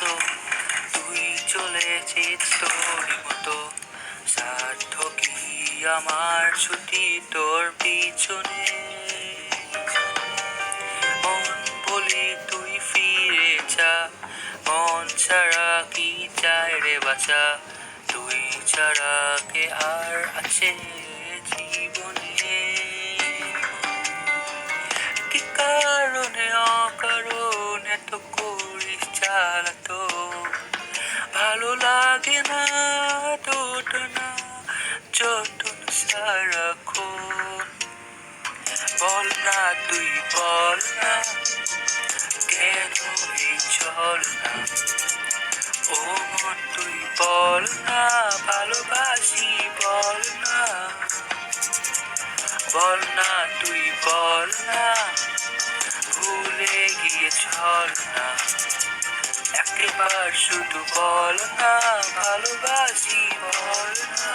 মতো তুই চলেছিস তোর মতো, সাধ্য কি আমার ছুটি তোর পিছনে। মন বলি তুই ফিরে যা, মন ছাড়া কি চায় রে বাঁচা, তুই ছাড়া কে আর আছে জীবনে। কি কারণে অকারণে তো করিস জ্বালাতো, ভালো লাগে না দোটনা যতন সারাক্ষণ। বল না তুই বল না, কেন এই চল না, ও মন তুই বল না, ভালোবাসি বল না। বল না তুই বল না, ভুলে গিয়ে চল না, একবার শুধু বল না, ভালোবাসি বল না।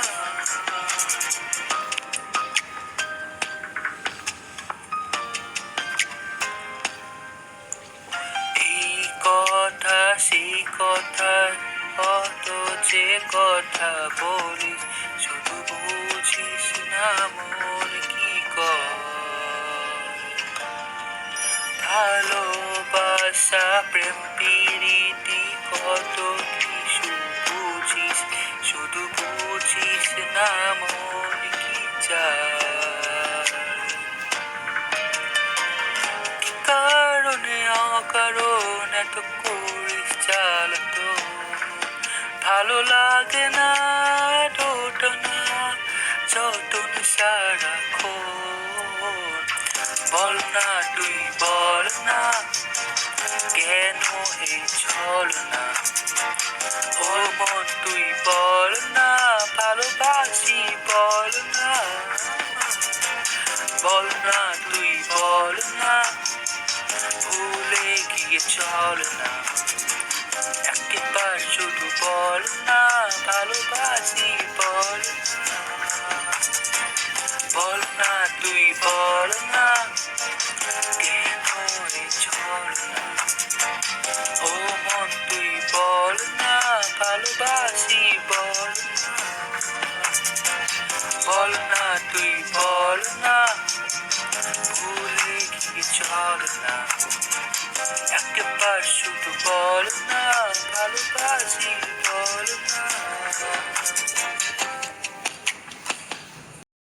এই কথা সেই কথা, কত যে কথা বলিস, শুধু বুঝিস না মন কি ভালোবাসা প্রেম প্রীতি কত কিছু বুঝিস, শুধু বুঝিস না মন কি চায়। কি কারণে অকারণে এত করিস জ্বালাতো, ভালো লাগে না দোটনা যতন সারাক্ষণ। বল না তুই বল না, কেন এই চল না, ও মন তুই বল না, ভালোবাসি বল না। বল না তুই বল না, ভুলে গিয়ে চল না, একবার শুধু বল না, ভালোবাসি বল না। বল না তুই বল না, কেন এই চল না, ও মন তুই বল না, ভালোবাসি বল না। বল না তুই বল না, ভুলে গিয়ে চল না, একবার শুধু বল না, ভালো